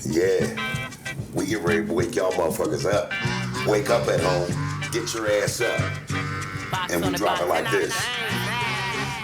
Yeah, we get ready to wake y'all motherfuckers up. Wake up at home, get your ass up, and we drop it like this.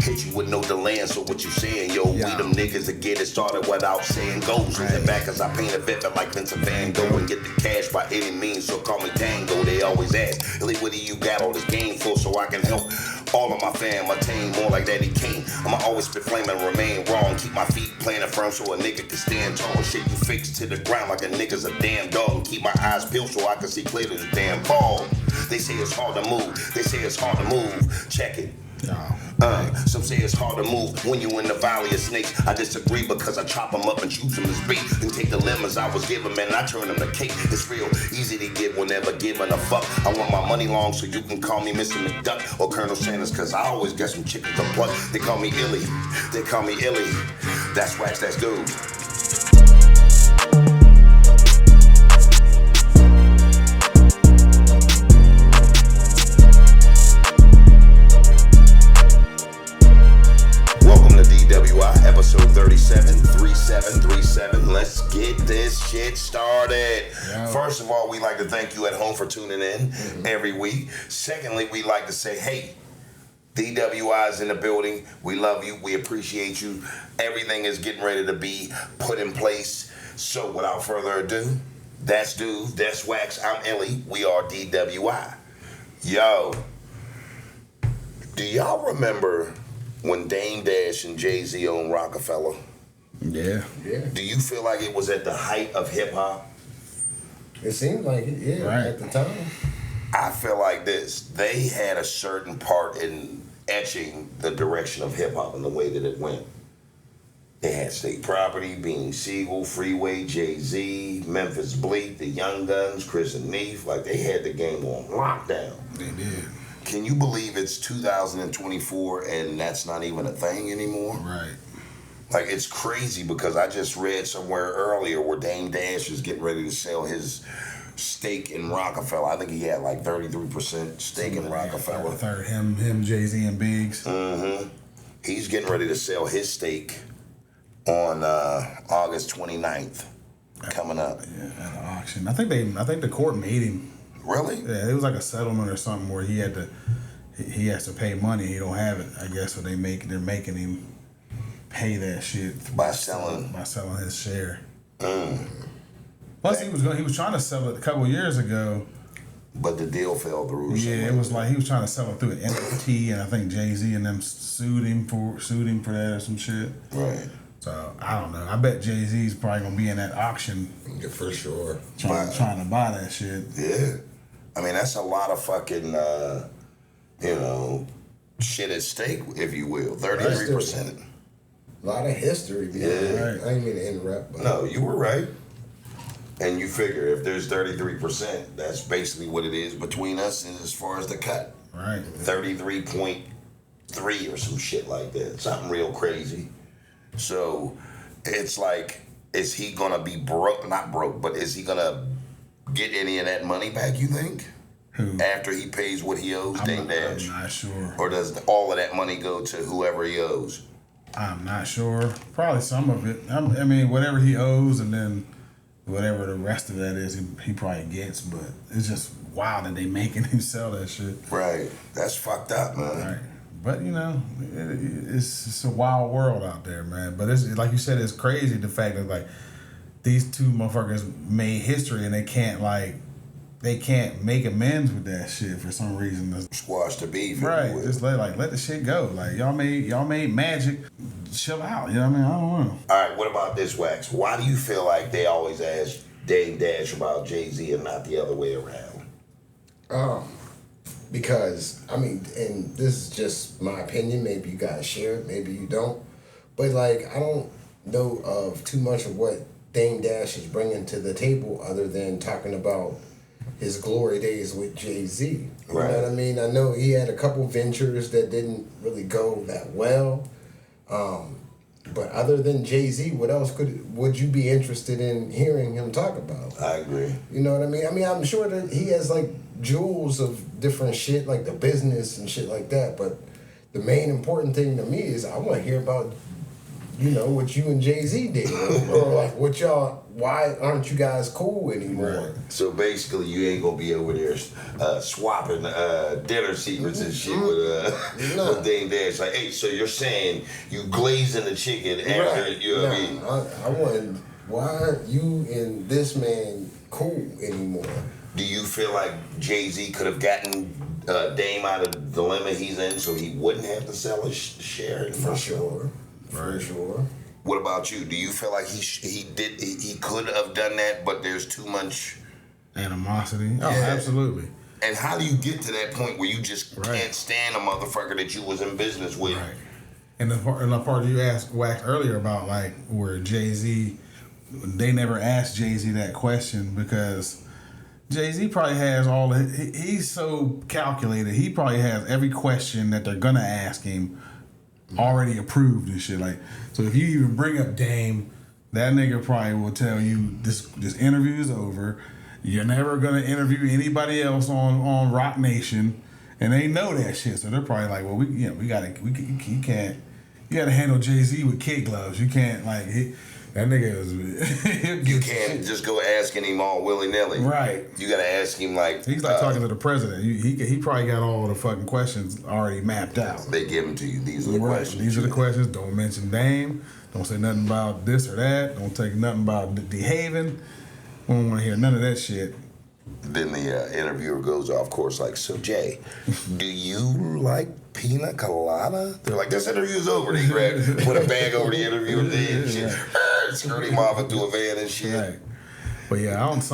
Hit you with no delay, so what you saying, yo? We them niggas that get it started without saying goes. Right. Back as I paint a vivid like Vincent Van Gogh and get the cash by any means, so call me Tango. They always ask, Illy, what do you got all this game for so I can help all of my fam attain more like Daddy King? I'ma always spit flame and remain wrong. Keep my feet planted firm so a nigga can stand tall. Shit you fix to the ground like a nigga's a damn dog. And keep my eyes peeled so I can see clear to the damn ball. They say it's hard to move. They say it's hard to move. Check it. Some say it's hard to move when you in the valley of snakes. I disagree because I chop them up and choose them as bait and take the lemons I was given, man, I turn them to cake. It's real easy to get whenever given a fuck. I want my money long so you can call me Mr. McDuck or Colonel Sanders, cause I always got some chicken to pluck. They call me Illy, they call me Illy. That's wax, that's dude. DWI, episode 373737. Let's get this shit started. Yeah. First of all, we like to thank you at home for tuning in every week. Secondly, we like to say, hey, DWI is in the building. We love you. We appreciate you. Everything is getting ready to be put in place. So without further ado, that's Dude, that's Wax, I'm Illy. We are DWI. Yo, do y'all remember when Dame Dash and Jay-Z owned Rockefeller? Yeah. Do you feel like it was at the height of hip-hop? It seemed like it, yeah, right. At the time. I feel like this. They had a certain part in etching the direction of hip-hop and the way that it went. They had State Property, Beanie Siegel, Freeway, Jay-Z, Memphis Bleak, the Young Guns, Chris and Neef. Like, they had the game on lockdown. They did. Can you believe it's 2024 and that's not even a thing anymore? Right. Like, it's crazy because I just read somewhere earlier where Dame Dash is getting ready to sell his stake in Rockefeller. I think he had like 33% stake in Rockefeller. Him, Jay-Z, and Biggs. Mm-hmm. He's getting ready to sell his stake on August 29th, coming up. Yeah, at an auction. I think the court made him. Really? Yeah, it was like a settlement or something where he has to pay money. He don't have it, I guess. So they're making him pay that shit by selling his share. Plus, he was trying to sell it a couple of years ago, but the deal fell through. Yeah, it was like he was trying to sell it through an NFT, and I think Jay-Z and them sued him for that or some shit. Right. So I don't know. I bet Jay-Z's probably gonna be in that auction. Yeah, for sure. Trying to buy that shit. Yeah. I mean, that's a lot of fucking, shit at stake, if you will. 33%. A lot of history. Yeah. Right. I didn't mean to interrupt. But. No, you were right. And you figure if there's 33%, that's basically what it is between us and as far as the cut. Right. 33.3 or some shit like that. Something real crazy. So it's like, is he going to be broke? Not broke, but is he going to get any of that money back, you think? Who? After he pays what he owes, Dame Dash? I'm not sure. Or does all of that money go to whoever he owes? I'm not sure. Probably some of it. I mean, whatever he owes and then whatever the rest of that is, he probably gets. But it's just wild that they making him sell that shit. Right. That's fucked up, man. Right. But, it's a wild world out there, man. But it's like you said, it's crazy the fact that, like, these two motherfuckers made history and they can't make amends with that shit for some reason. Squash the beef. Right. Just let the shit go. Like, y'all made magic. Chill out. You know what I mean? I don't know. All right, what about this, Wax? Why do you feel like they always ask Dame Dash about Jay-Z and not the other way around? Because, I mean, and this is just my opinion. Maybe you guys share it. Maybe you don't. But, like, I don't know of too much of what Dame Dash is bringing to the table other than talking about his glory days with Jay-Z. You right. know what I mean? I know he had a couple ventures that didn't really go that well. But other than Jay-Z, what else would you be interested in hearing him talk about? I agree. You know what I mean? I mean, I'm sure that he has, like, jewels of different shit, like the business and shit like that. But the main important thing to me is I want to hear about you know, what you and Jay-Z did, or like what y'all. Why aren't you guys cool anymore? Right. So basically, you ain't gonna be over there swapping dinner secrets and shit with Dame Dash. Like, hey, so you're saying you glazing the chicken after you know what I mean? I want. Why aren't you and this man cool anymore? Do you feel like Jay-Z could have gotten Dame out of the dilemma he's in, so he wouldn't have to sell his share? For sure. For sure. What about you? Do you feel like he could have done that, but there's too much animosity? Oh, absolutely. And how do you get to that point where you just can't stand a motherfucker that you was in business with? Right. And the part you asked earlier about like where Jay-Z, they never asked Jay-Z that question because Jay-Z probably has all the, he's so calculated. He probably has every question that they're gonna ask him already approved and shit. Like, so if you even bring up Dame, that nigga probably will tell you this interview is over. You're never gonna interview anybody else on Rock Nation, and they know that shit. So they're probably like, well, you gotta handle Jay-Z with kid gloves. You can't that nigga is. You can't just go asking him all willy nilly. Right. You gotta ask him like. He's like talking to the president. He probably got all the fucking questions already mapped out. They give them to you. These are the questions. These are the questions. Don't mention Dame. Don't say nothing about this or that. Don't take nothing about behaving. We don't want to hear none of that shit. Then the interviewer goes off course like, so Jay, do you like pina colada? They're like, this interview's over. They put a bag over the interviewer's head and shit. Skirt him off into a van and shit. Right. But yeah, I don't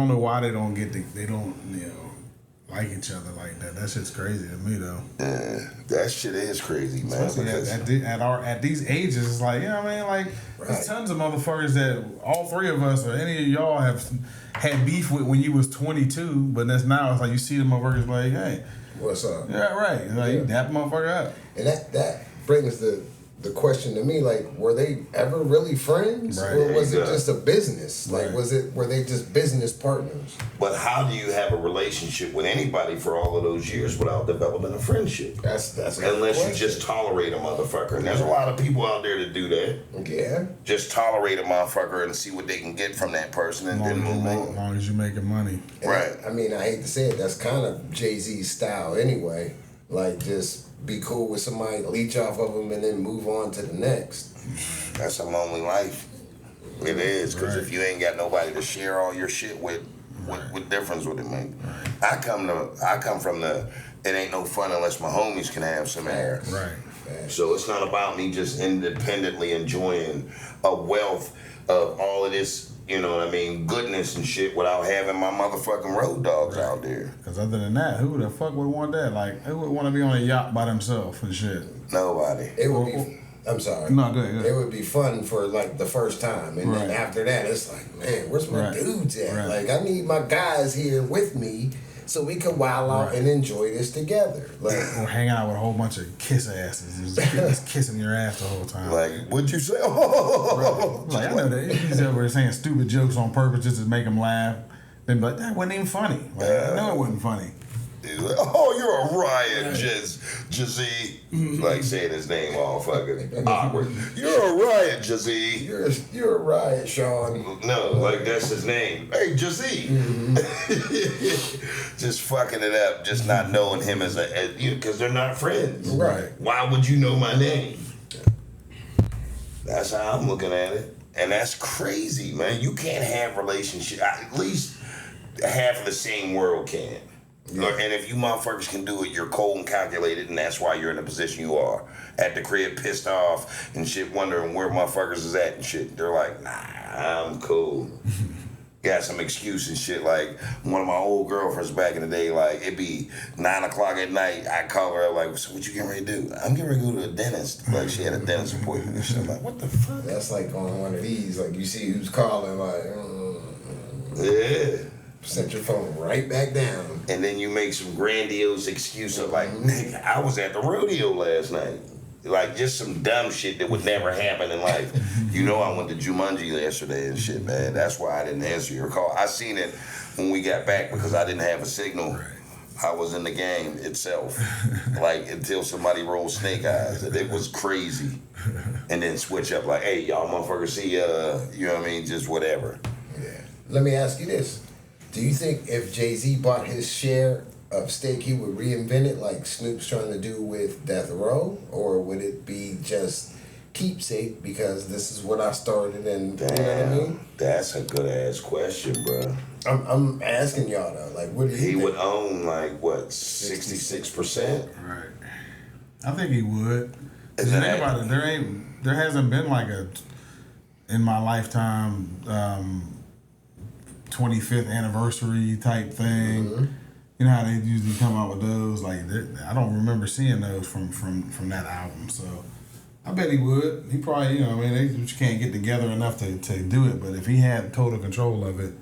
know why they don't like each other like that. That shit's crazy to me though. Yeah, that shit is crazy, man. Especially at these ages, it's like, you know what I mean? Like, there's tons of motherfuckers that all three of us or any of y'all have had beef with when you was 22, but that's now it's like you see the motherfuckers like, hey, what's up? Yeah, right. Like, you dap motherfucker up. And that brings the question to me, like, were they ever really friends? Right. Or was it just a business? Like, were they just business partners? But how do you have a relationship with anybody for all of those years without developing a friendship? That's unless you just tolerate a motherfucker. And there's a lot of people out there that do that. Yeah. Just tolerate a motherfucker and see what they can get from that person and then move on. As long as you're making money. And right. I mean, I hate to say it, that's kind of Jay-Z's style anyway. Like, just be cool with somebody, leech off of them, and then move on to the next. That's a lonely life. It is, because if you ain't got nobody to share all your shit with, what difference would it make? Right. I come from the, it ain't no fun unless my homies can have some air. Right. So it's not about me just independently enjoying a wealth of all of this, you know what I mean, goodness and shit without having my motherfucking road dogs out there. Because other than that, who the fuck would want that? Like, who would want to be on a yacht by themselves and shit? Nobody. It would be, I'm sorry. No, go ahead. It would be fun for, like, the first time. And then after that, it's like, man, where's my dudes at? Right. Like, I need my guys here with me so we can wild out and enjoy this together. Like, or hang out with a whole bunch of kiss asses, just kissing your ass the whole time. Like, what'd you say? Oh, like, I know that he's over there saying stupid jokes on purpose just to make him laugh. Then, but that wasn't even funny. Like, I know it wasn't funny. Like, oh, you're a riot, Jazzy. Like saying his name all fucking awkward. You're a riot, Jazzy. You're a riot, Sean. No, like that's his name. Hey, Jazzy. Mm-hmm. Just fucking it up, just not knowing him as because they're not friends. Right. Why would you know my name? That's how I'm looking at it. And that's crazy, man. You can't have relationship. At least half of the same world can. Yeah. And if you motherfuckers can do it, you're cold and calculated, and that's why you're in the position you are. At the crib, pissed off and shit, wondering where motherfuckers is at and shit. They're like, nah, I'm cool. Got some excuse and shit. Like, one of my old girlfriends back in the day, like, it'd be 9 o'clock at night. I call her, like, so what you getting ready to do? I'm getting ready to go to a dentist. Like, she had a dentist appointment and shit. I'm like, what the fuck? That's like on one of these, like, you see who's calling, like, yeah. Set your phone right back down. And then you make some grandiose excuse of like, nigga, I was at the rodeo last night. Like, just some dumb shit that would never happen in life. You know, I went to Jumanji yesterday and shit, man. That's why I didn't answer your call. I seen it when we got back because I didn't have a signal. I was in the game itself, like until somebody rolled snake eyes, and it was crazy. And then switch up like, hey, y'all motherfuckers see, you know what I mean, just whatever. Yeah. Let me ask you this: do you think if Jay-Z bought his share of Steak, he would reinvent it like Snoop's trying to do with Death Row, or would it be just keepsake because this is what I started and Damn, you know what I mean? That's a good ass question, bro. I'm asking y'all though, like, what do you think? He would own like what 66%? Right. I think he would. Is Think that- about it. There hasn't been like a in my lifetime 25th anniversary type thing. Mm-hmm. You know how they usually come out with those. Like I don't remember seeing those from that album. So I bet he would. He probably, you know, I mean, they just can't get together enough to do it. But if he had total control of it,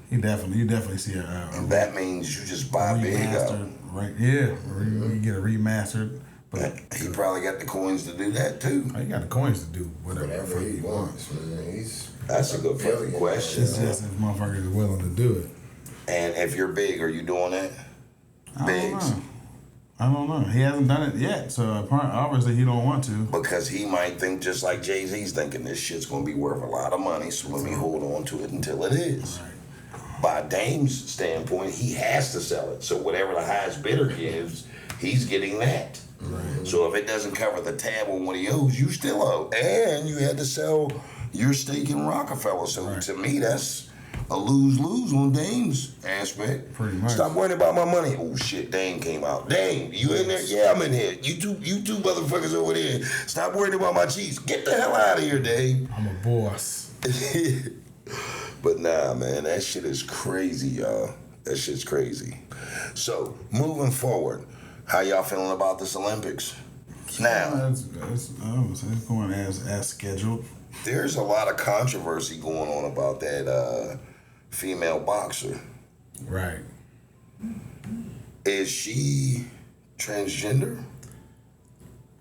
you definitely see a And that means you just buy big up. remastered, right? Yeah, or you get a remastered. But He probably got the coins to do that too. he got the coins to do whatever Whatever he he wants, man. He's That's a good fucking question. It's just if motherfuckers are willing to do it. And if you're big, are you doing that? Bigs. I don't know. He hasn't done it yet, so obviously he don't want to. Because he might think just like Jay-Z's thinking this shit's gonna be worth a lot of money, so let me hold on to it until it is. Right. By Dame's standpoint, he has to sell it. So whatever the highest bidder gives, he's getting that. Right. So if it doesn't cover the tab on what he owes, you still owe. And you had to sell your stake in Rockefeller. So Right. to me, that's a lose-lose on Dame's aspect. Pretty much. Stop worrying about my money. Oh shit, Dame came out. Dame, you in there? Yeah, I'm in here. You two motherfuckers over there. Stop worrying about my cheese. Get the hell out of here, Dame. I'm a boss. But nah, man, that shit is crazy, y'all. That shit's crazy. So, moving forward, how y'all feeling about this Olympics? Now, It's going as scheduled. there's a lot of controversy going on about that female boxer. Right. Is she transgender?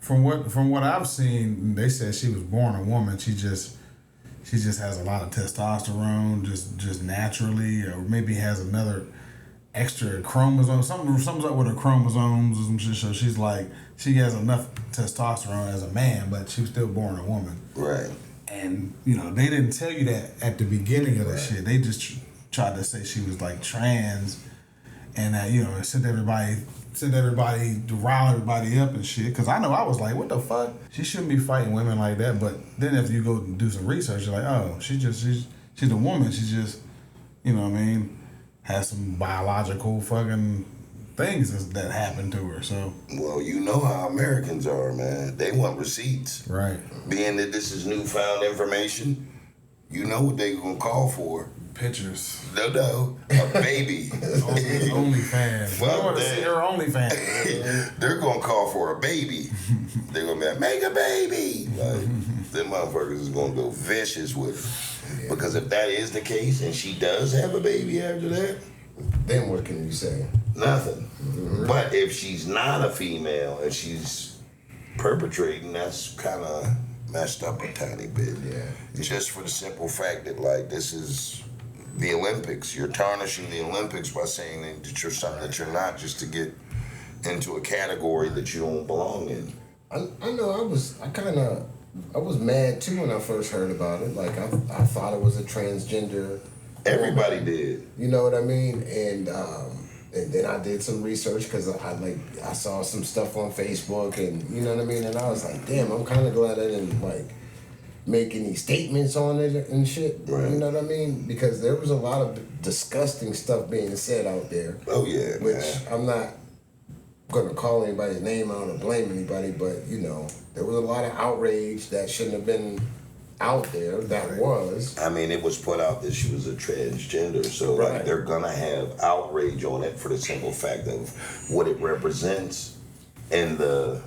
From what I've seen, they said she was born a woman. She just has a lot of testosterone, just naturally, or maybe has another extra chromosome. Something's up with her chromosomes or some shit. So she's like, she has enough testosterone as a man, but she was still born a woman. Right. And you know, they didn't tell you that at the beginning of the shit. They just tried to say she was like trans, and that, you know, sent everybody to rile everybody up and shit. Cause I know I was like, what the fuck? She shouldn't be fighting women like that. But then if you go and do some research, you're like, oh, she's a woman. She's just, you know what I mean, has some biological fucking things that happened to her. So Well, you know how Americans are, man. They want receipts. right, Being that this is newfound information, you know what they're gonna call for. pictures. No, a baby. OnlyFans. Fuck I want to that. see her OnlyFans. They're gonna call for a baby. They're gonna be like, make a baby. Like, them motherfuckers is gonna go vicious with it. Because if that is the case and she does have a baby after that, then what can you say? nothing. But if she's not a female and she's perpetrating, that's kind of messed up a tiny bit. Yeah. Just for the simple fact that, like, this is the Olympics. You're tarnishing the Olympics by saying that you're something that you're not, just to get into a category that you don't belong in. I know I was mad too when I first heard about it. Like I thought it was a transgender. Everybody did. You know what I mean? And then I did some research because I saw some stuff on Facebook and you know what I mean. And I was like, damn, I'm kind of glad I didn't like make any statements on it and shit. Right. You know what I mean? Because there was a lot of disgusting stuff being said out there. Oh yeah, Which man. I'm not gonna call anybody's name out or blame anybody, but you know, there was a lot of outrage that shouldn't have been out there. That was. I mean, it was put out that she was a transgender, so Right. like they're gonna have outrage on it for the simple fact of what it represents in the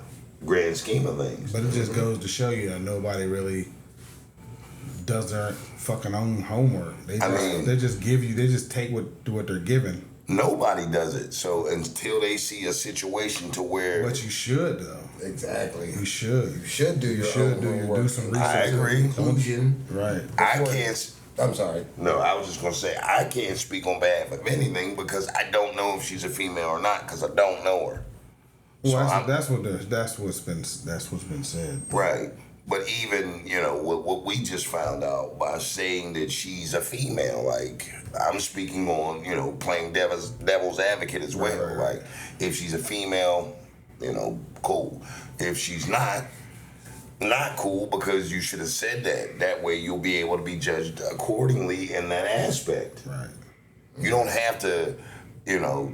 grand scheme of things. But it just goes to show you that nobody really does their fucking own homework. They just they just take what they're given. Nobody does it. So until they see a situation to where But you should though. Exactly. You should. You should do your You should own do homework. some research. I agree. Inclusion. Right. I can't. I'm sorry. No, I was just gonna say I can't speak on behalf of anything because I don't know if she's a female or not because I don't know her. Well, that's what's been said. Right. But even, what we just found out by saying that she's a female, like, I'm speaking on, playing devil's advocate as well. Right. Like, if she's a female, cool. If she's not cool, because you should have said that. That way you'll be able to be judged accordingly in that aspect. Right. You don't have to,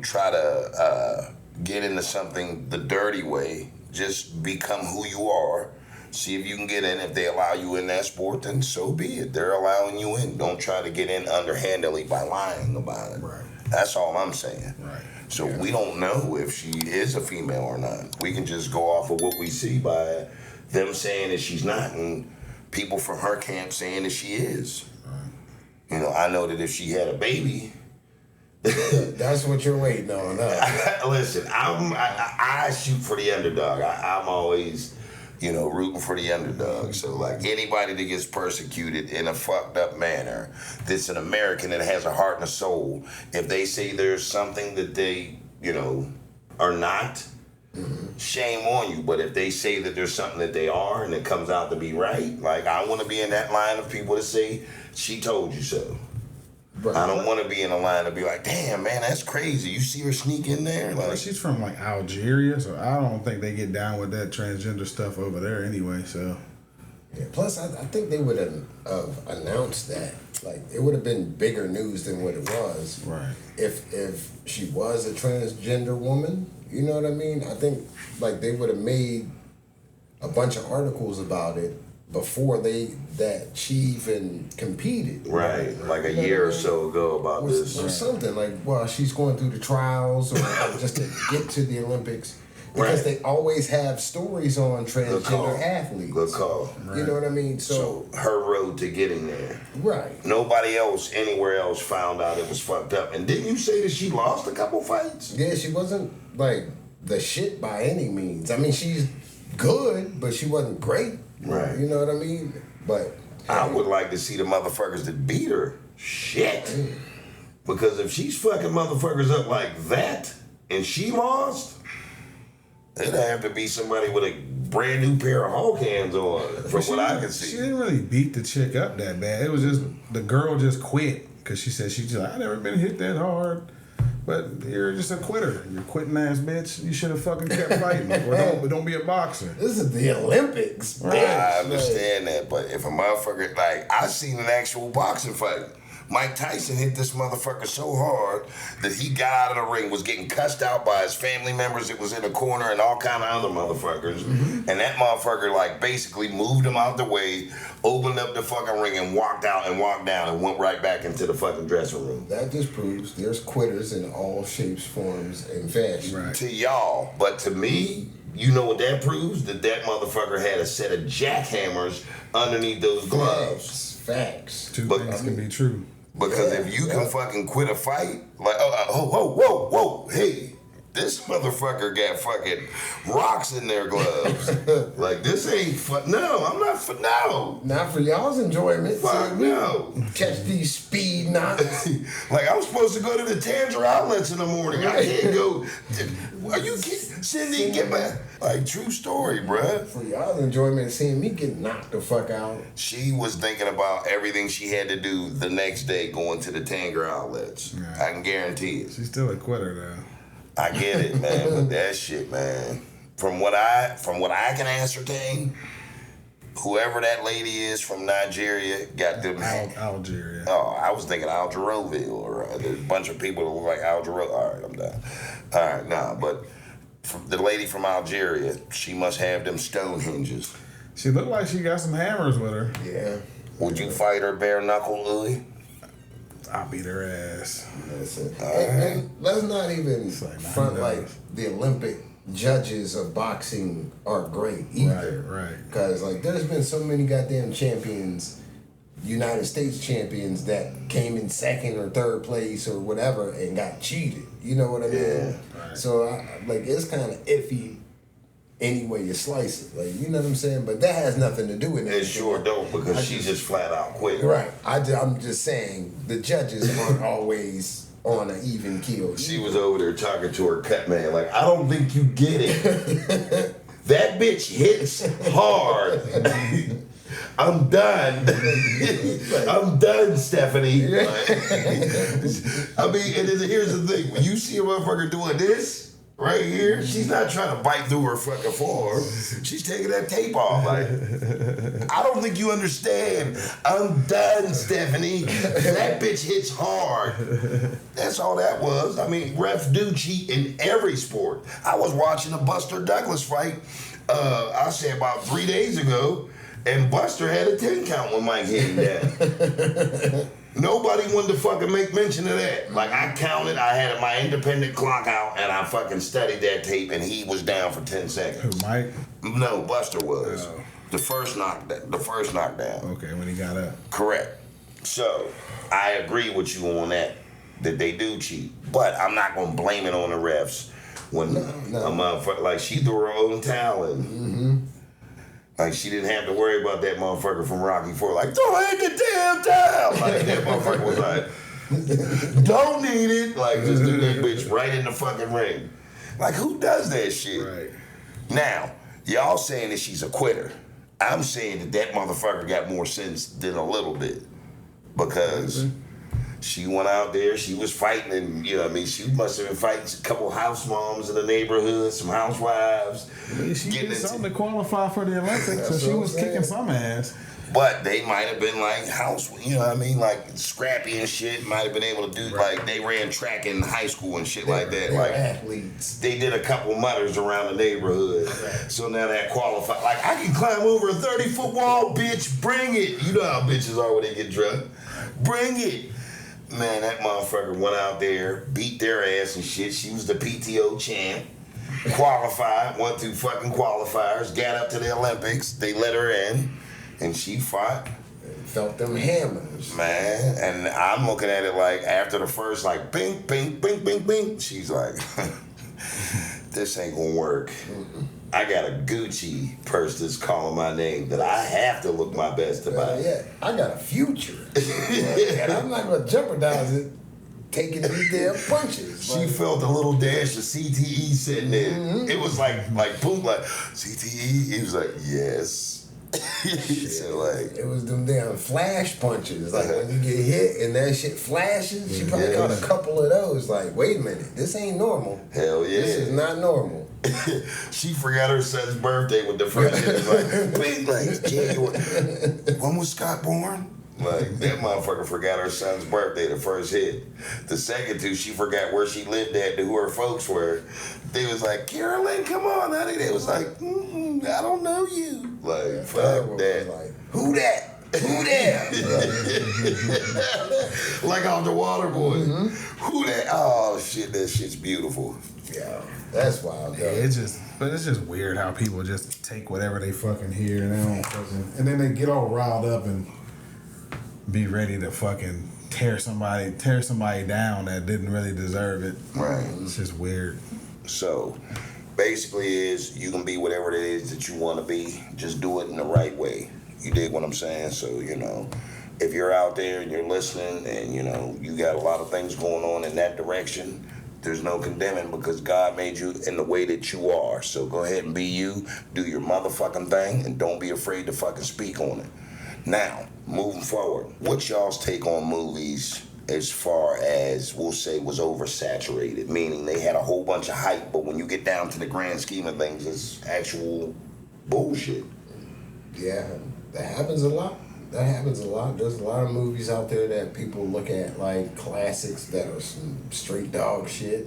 try to get into something the dirty way. Just become who you are. See if you can get in. If they allow you in that sport, then so be it. They're allowing you in. Don't try to get in underhandedly by lying about it. Right. That's all I'm saying. Right. So we don't know if she is a female or not. We can just go off of what we see by them saying that she's not and people from her camp saying that she is. Right. I know that if she had a baby... That's what you're waiting on, huh? Listen, I shoot for the underdog. I'm always... rooting for the underdog. So, like, anybody that gets persecuted in a fucked up manner, that's an American that has a heart and a soul, if they say there's something that they, are not, shame on you. But if they say that there's something that they are and it comes out to be right, like, I want to be in that line of people that say, she told you so. Right. I don't want to be in a line to be like, damn, man, that's crazy. You see her sneak in there? Like, she's from, like, Algeria, so I don't think they get down with that transgender stuff over there anyway, so. Yeah, plus, I think they would have announced that. Like, it would have been bigger news than what it was. Right. If she was a transgender woman, you know what I mean? I think, like, they would have made a bunch of articles about it before that she even competed. Right, like a year or so ago about this. Or something, like, well, she's going through the trials or just to get to the Olympics. Because they always have stories on transgender athletes. Good call. Right. You know what I mean? So her road to getting there. Right. Nobody else anywhere else found out it was fucked up. And didn't you say that she lost a couple fights? Yeah, she wasn't, like, the shit by any means. I mean, she's good, but she wasn't great. Right. You know what I mean? But I would like to see the motherfuckers that beat her. Shit. Because if she's fucking motherfuckers up like that and she lost, it'd have to be somebody with a brand new pair of Hulk hands on, from what I can see. She didn't really beat the chick up that bad. It was just, the girl just quit because she said, she's just like, I never been hit that hard. But you're just a quitter. You're a quitting ass bitch. You should have fucking kept fighting. Or don't be a boxer. This is the Olympics. Right. I understand that, but if a motherfucker, like, I seen an actual boxing fight. Mike Tyson hit this motherfucker so hard that he got out of the ring, was getting cussed out by his family members that was in the corner and all kind of other motherfuckers. Mm-hmm. And that motherfucker, like, basically moved him out the way, opened up the fucking ring and walked out and walked down and went right back into the fucking dressing room. That just proves there's quitters in all shapes, forms, and fashions. Right. To y'all, but to me, you know what that proves? That motherfucker had a set of jackhammers underneath those gloves. Facts. Two things can be true. Because if you can fucking quit a fight, like, whoa, hey, this motherfucker got fucking rocks in their gloves. Like, this ain't fun. No, I'm not for no. Not for y'all's enjoyment. Fuck no. Catch these speed knots. Like, I'm supposed to go to the Tangier outlets in the morning. I can't go. Are you kidding? Cindy, get back. Like, true story, bruh. For y'all's enjoyment, seeing me get knocked the fuck out. She was thinking about everything she had to do the next day going to the Tangier outlets. Yeah. I can guarantee it. She's still a quitter, though. I get it, man, but that shit, man. From what I can ascertain, whoever that lady is from Nigeria got them. Algeria. Oh, I was thinking Algeroville, or there's a bunch of people that look like Algero. All right, I'm done. All right, nah, but the lady from Algeria, she must have them stone hinges. She looked like she got some hammers with her. Yeah. Would you fight her bare knuckle, Louie? I'll beat her ass. Listen, and let's not even front like the Olympic judges of boxing are great either. Right. Because like there's been so many goddamn champions, United States champions that came in second or third place or whatever and got cheated. You know what I mean? Yeah. Right. So like it's kind of iffy any way you slice it. Like, you know what I'm saying? But that has nothing to do with it. It sure don't, because she just flat out quit. Right. I'm just saying the judges aren't always on an even keel. She was over there talking to her cut man like, I don't think you get it. That bitch hits hard. I'm done. I'm done, Stephanie. I mean, and then here's the thing. When you see a motherfucker doing this right here, she's not trying to bite through her fucking forearm. She's taking that tape off. Like, I don't think you understand. I'm done, Stephanie. That bitch hits hard. That's all that was. I mean, refs do cheat in every sport. I was watching a Buster Douglas fight, I say about 3 days ago, and Buster had a 10 count when Mike hit him down. Nobody wanted to fucking make mention of that. Like, I counted, I had my independent clock out, and I fucking studied that tape, and he was down for 10 seconds. Who, Mike? No, Buster was. Oh. The first knockdown. Okay, when he got up. Correct. So, I agree with you on that they do cheat. But I'm not going to blame it on the refs when a motherfucker, like, she threw her own towel in. Mm-hmm. Like, she didn't have to worry about that motherfucker from Rocky IV. Like, throw in the damn towel. Like, that motherfucker was like, don't need it. Like, just do that bitch right in the fucking ring. Like, who does that shit? Right. Now, y'all saying that she's a quitter. I'm saying that motherfucker got more sense than a little bit. Because she went out there, she was fighting, and, you know what I mean, she must have been fighting a couple house moms in the neighborhood, some housewives. I mean, she did something to qualify for the Olympics, so she was kicking some ass. But they might have been like you know what I mean, like scrappy and shit. Might have been able to do like they ran track in high school and shit like that. Like athletes. They did a couple mutters around the neighborhood. Right. So now that qualified. Like, I can climb over a 30-foot wall, bitch. Bring it. You know how bitches are when they get drunk. Bring it. Man, that motherfucker went out there, beat their ass and shit. She was the PTO champ. Qualified, went through fucking qualifiers, got up to the Olympics. They let her in, and she fought. Felt them hammers. Man, and I'm looking at it like after the first, like, bing, bing, bing, bing, bing, she's like, this ain't gonna work. Mm-mm. I got a Gucci purse that's calling my name that I have to look my best to buy. Yeah, I got a future. And I'm not gonna jeopardize it taking these damn punches. She felt a little dash of CTE sitting there. Mm-hmm. It was like boom, like CTE. He was like, yes. So like, it was them damn flash punches. Like when you get hit and that shit flashes, she probably caught a couple of those. Like, wait a minute, this ain't normal. Hell yeah, this is not normal. She forgot her son's birthday with the first hit. It was like, big, like, January. When was Scott born? Like, that motherfucker forgot her son's birthday, the first hit. The second two, she forgot where she lived at, who her folks were. They was like, Carolyn, come on, honey. They was like, I don't know you. Like, fuck that. Like, who that? Who that? Like on the Water Boy. Mm-hmm. Who that? Oh, shit, that shit's beautiful. Yeah, that's wild. Yeah, it's just weird how people just take whatever they fucking hear and they don't fucking, and then they get all riled up and be ready to fucking tear somebody down that didn't really deserve it. Right. It's just weird. So, basically is you can be whatever it is that you want to be. Just do it in the right way. You dig what I'm saying? So, you know, if you're out there and you're listening and, you know, you got a lot of things going on in that direction, there's no condemning because God made you in the way that you are. So go ahead and be you, do your motherfucking thing, and don't be afraid to fucking speak on it. Now, moving forward, what's y'all's take on movies as far as, we'll say, was oversaturated? Meaning they had a whole bunch of hype, but when you get down to the grand scheme of things, it's actual bullshit. Yeah, that happens a lot. There's a lot of movies out there that people look at like classics that are some straight dog shit.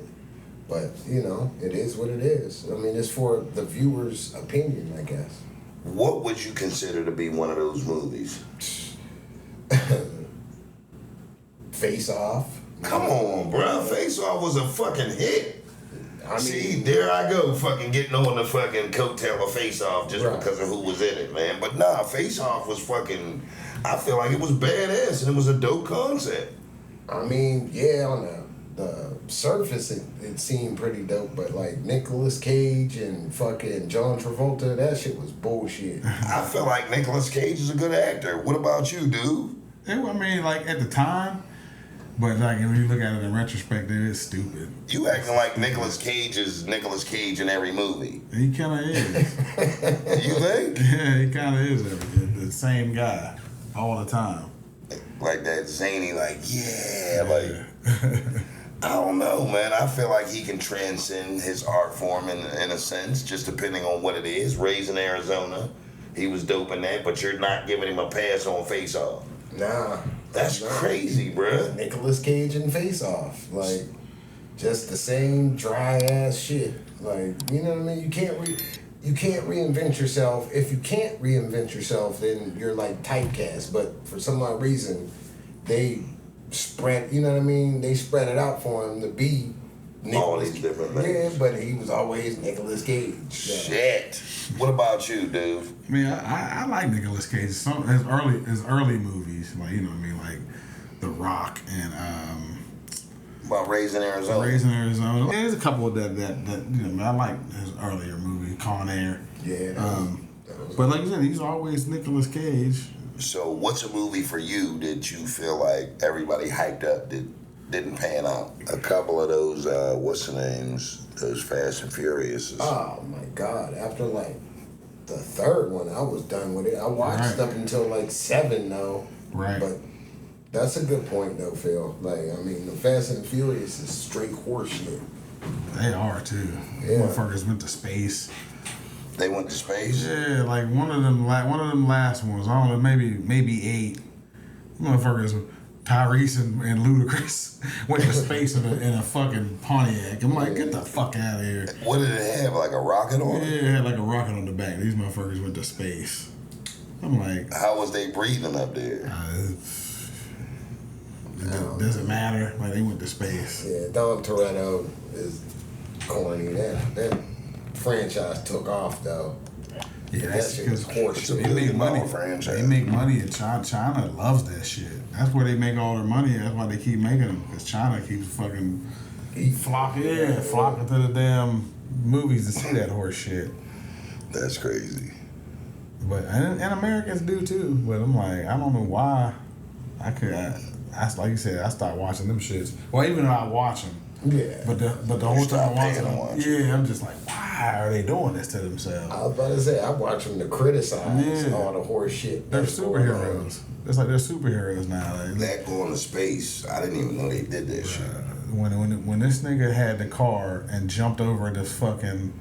But, you know, it is what it is. I mean, it's for the viewer's opinion, I guess. What would you consider to be one of those movies? Face Off. Come on, bro. Face Off was a fucking hit. I mean, see, there I go, fucking getting on the fucking coattail of Face Off just because of who was in it, man. But nah, Face Off was fucking, I feel like it was badass and it was a dope concept. I mean, yeah, on the surface, it seemed pretty dope, but like Nicolas Cage and fucking John Travolta, that shit was bullshit. I feel like Nicolas Cage is a good actor. What about you, dude? I mean, like at the time, but like when you look at it in retrospect, it is stupid. You acting like Nicolas Cage is Nicolas Cage in every movie. He kind of is. You think? Yeah, he kind of is the same guy all the time. Like that zany, like, yeah, like, I don't know, man. I feel like he can transcend his art form in a sense, just depending on what it is. Raised in Arizona, he was dope in that, but you're not giving him a pass on Face Off. Nah. That's crazy, bruh. Nicolas Cage and Face Off. Like, just the same dry ass shit. Like, you know what I mean? You can't reinvent yourself. If you can't reinvent yourself, then you're like typecast. But for some odd reason, they spread, you know what I mean? They spread it out for him to be all these different things. Yeah, but he was always Nicolas Cage. Yeah. Shit. What about you, dude? I mean, I like Nicolas Cage. His early movies, like, you know what I mean, like The Rock and About Raised in Arizona. Raised in Arizona. Yeah, there's a couple of that you know, I like his earlier movie, Con Air. Yeah. But like you said, he's always Nicolas Cage. So what's a movie for you that you feel like everybody hyped up that didn't pan out? A couple of those, what's the names? Those Fast and Furious. Oh my God. After like the third one, I was done with it. I watched up until like 7 though. Right. But that's a good point though, Phil. Like, I mean, the Fast and Furious is straight horse shit. They are too. Yeah. Motherfuckers went to space. They went to space? Yeah, like one of them last ones. I don't know, maybe 8. Motherfuckers, Tyrese and Ludacris went to space in a fucking Pontiac. I'm like, get the fuck out of here. What did it have? Like a rocket on it? Yeah, it had like a rocket on the back. These motherfuckers went to space. I'm like, How was they breathing up there? Does it matter? Like, they went to space. Yeah, Dom Toretto is corny. That franchise took off though. Yeah, that's because It's a they make billion money. dollar franchise. They make money in China. China loves that shit. That's where they make all their money. That's why they keep making them. Because China keeps fucking flocking to the damn movies to see that horse shit. That's crazy. But and Americans do too. But I'm like, I don't know why. I like you said, I stopped watching them shits. Well, even though I watch them. Yeah. But the whole time I paying to watch watch. them, yeah, I'm just like, why are they doing this to themselves? I was about to say, I watch them to criticize Yeah. all the horse shit. They're that's going on. superheroes. It's like they're superheroes now. Like, That going to space, I didn't even know they did that shit. when this nigga had the car and jumped over this fucking,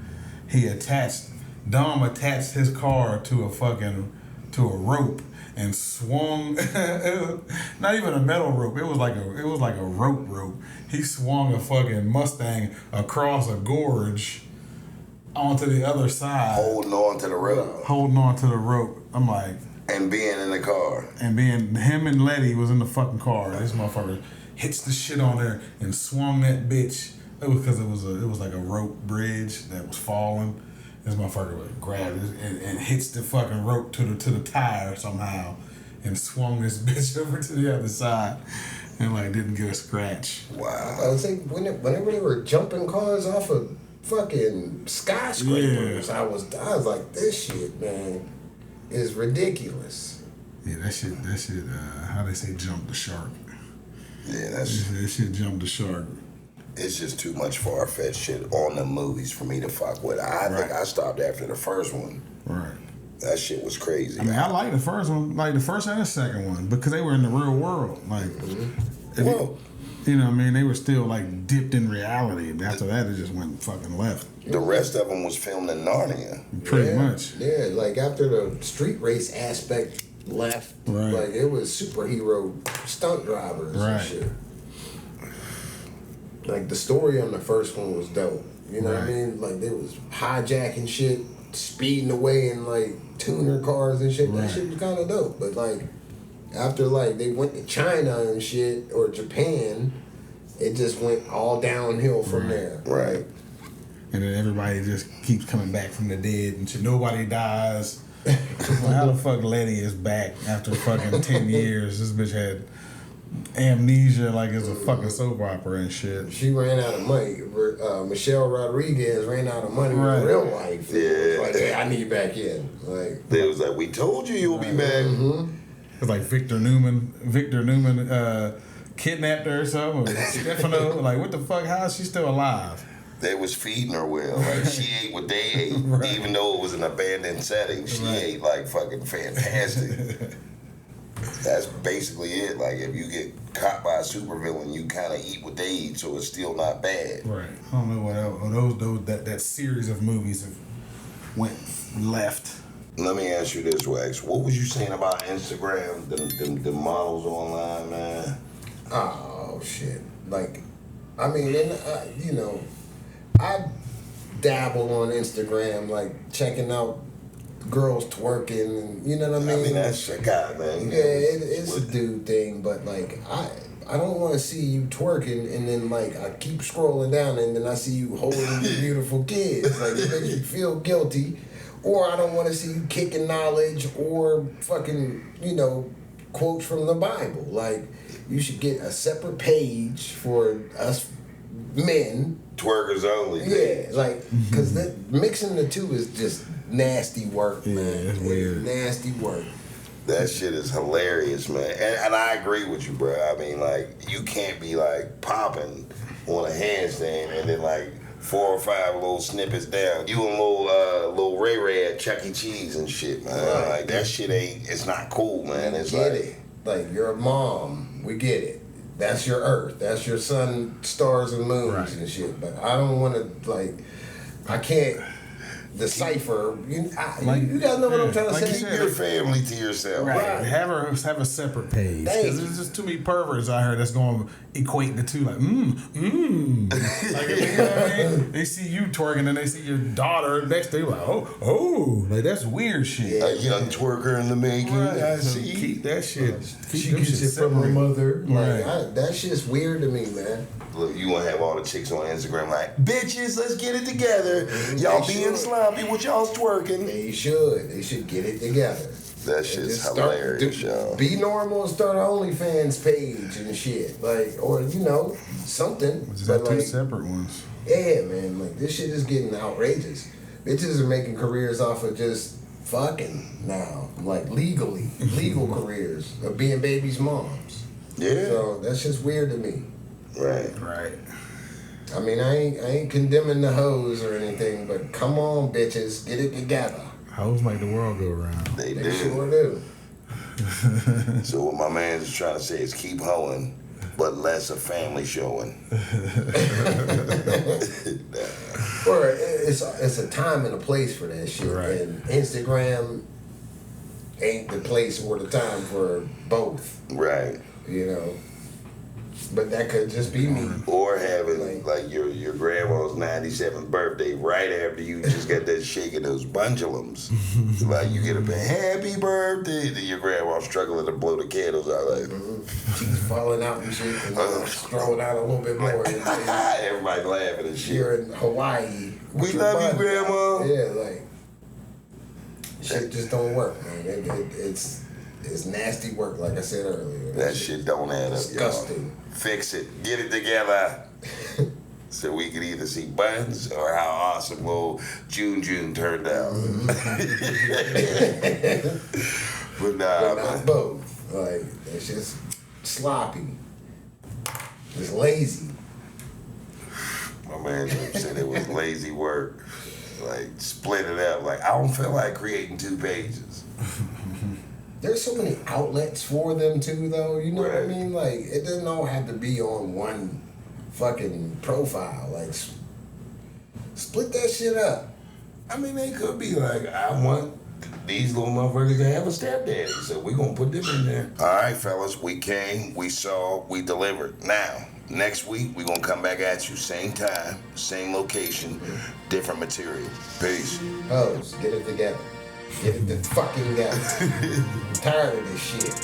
Dom attached his car to a rope and swung, not even a metal rope, it was like a rope. He swung a fucking Mustang across a gorge onto the other side. Holding on to the rope. I'm like, And being in the car. and him and Letty was in the fucking car. This motherfucker hits the shit on there and swung that bitch. It was because it was like a rope bridge that was falling. This motherfucker grabbed it and hits the fucking rope to the tire somehow, and swung this bitch over to the other side, and like didn't get a scratch. Wow. I was like, whenever they were jumping cars off of fucking skyscrapers, Yeah. I was like, this shit, man, is ridiculous. Yeah, that shit. How they say, jump the shark. Yeah, That shit jumped the shark. it's just too much far-fetched shit on the movies for me to fuck with. I think I stopped after the first one. Right. That shit was crazy. I mean, I like the first one, like the first and the second one, because they were in the real world. Like, Well, you know what I mean? They were still like dipped in reality. And after that, it just went fucking left. the rest of them was filmed in Narnia. Pretty much. Yeah, like after the street race aspect left, Right. like it was superhero stunt drivers and Right. shit. Like the story on the first one was dope. You know what I Right. mean? Like they was hijacking shit, speeding away in like tuner cars and shit. Right. That shit was kind of dope. But like after like they went to China and shit or Japan, it just went all downhill from there. Right. And then everybody just keeps coming back from the dead and shit. Nobody dies. Well, how the fuck Letty is back after fucking 10 years? This bitch had Amnesia like it's a fucking soap opera and shit. She ran out of money. Michelle Rodriguez ran out of money in real life. Yeah. It was like, hey, I need back in. Like, They was like, we told you'll be back. It's like Victor Newman kidnapped her or something. Or Stefano, like what the fuck? How is she still alive? They was feeding her well. Like she ate what they ate, even though it was an abandoned setting. She ate like fucking fantastic. That's basically it. Like if you get caught by a supervillain, you kind of eat what they eat, so it's still not bad. Right. I don't know what else. That series of movies have went left. Let me ask you this, Wax. What was you saying about Instagram? The models online, man. oh shit. Like, I mean, and, I dabble on Instagram, like checking out girls twerking, and you know what I mean. I mean that's your guy, man. Yeah, it's a dude thing, but like I don't want to see you twerking and then like I keep scrolling down and then I see you holding your beautiful kids. Like it makes you feel guilty, or I don't want to see you kicking knowledge or fucking quotes from the Bible. Like you should get a separate page for us men. Twerkers only. Yeah, like because mixing the two is just nasty work, man. Yeah, it's weird. Nasty work. That shit is hilarious, man. And I agree with you, bro. I mean, like, you can't be, like, popping on a handstand and then, like, 4 or 5 little snippets down. You and little Ray Ray at Chuck E. Cheese and shit, man. Right. Like, that shit it's not cool, man. It's Get like, it. Like, you're a mom. We get it. That's your earth. That's your sun, stars, and moons and shit. But I don't want to, like, I can't decipher. You guys know what I'm trying to say? keep your family to yourself. Right. Have a separate page. Because there's just too many perverts out here that's going to equate the two. Like, Like, you know what I mean? They see you twerking and they see your daughter next to you. Like, oh. Like, that's weird shit. A young twerker in the making. Right. I So see. keep that shit. She gets it from her mother. Right. Like, that shit's weird to me, man. Look, you want to have all the chicks on Instagram like, bitches, let's get it together. Y'all They being should. sloppy with y'all's twerking. They should get it together. That shit's Just hilarious, y'all. Be normal and start an OnlyFans page and shit. Like, or, something. Just But have two like, separate ones. yeah, man, like this shit is getting outrageous. Bitches are making careers off of just fucking now. Like legal careers of being babies' moms. Yeah. So that's just weird to me. Right. I mean, I ain't condemning the hoes or anything, but come on, bitches, get it together. Hoes make the world go round. They They do. sure do. So what my man is trying to say is keep hoeing, but less of family showing. Or it's a time and a place for that shit. Right. And Instagram ain't the place or the time for both. Right. But that could just be me. Or having like your grandma's 97th birthday right after you just got that shaking those bundulums. Like you get a happy birthday, then your grandma's struggling to blow the candles out like Teeth falling out and shit, and strolling out a little bit more. everybody laughing and shit. You're in Hawaii. We with your love you, bun. Grandma. Yeah, like shit just don't work, man. It's nasty work, like I said earlier. That shit don't add up, y'all. Disgusting. Fix it. Get it together. So we could either see buns or how awesome little June turned out. But nah, But not both. Like it's just sloppy. It's lazy. my man said it was lazy work. Like split it up. Like I don't feel like creating 2 pages. There's so many outlets for them too, though. You know what I Right. mean? Like it doesn't all have to be on one fucking profile. Like split that shit up. I mean, they could be like, I want these little motherfuckers to have a stepdaddy, so we gonna put them in there. All right, fellas, we came, we saw, we delivered. Now, next week, we gonna come back at you, same time, same location, different material. Peace. Hoes, get it together. Get it the fucking together. I'm tired of this shit.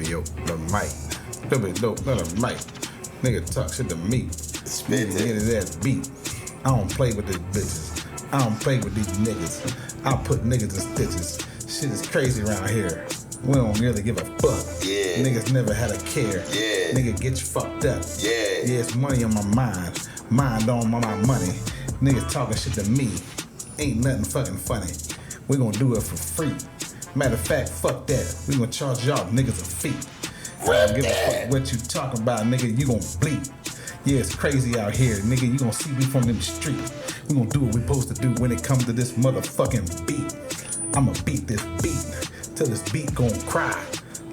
Yo, the mic. The mic. Nigga talk shit to me. Spit Nigga, it. get his ass beat. I don't play with these bitches. I don't play with these niggas. I put niggas in stitches. Shit is crazy around here. We don't really give a fuck. Yeah. Niggas never had a care. Yeah. Nigga, get you fucked up. Yeah. Yeah, it's money on my mind. Mind on my money. Niggas talking shit to me. Ain't nothing fucking funny. We gonna do it for free. Matter of fact, fuck that. We gonna charge y'all niggas a fee. I don't give a fuck what you talking about, nigga. You gon' bleed. Yeah, it's crazy out here, nigga. You gon' see me from them streets. We gon' do what we supposed to do when it comes to this motherfucking beat. I'ma beat this beat till this beat gon' cry.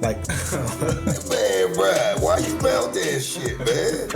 Like, man, bruh, why you melt that shit, man?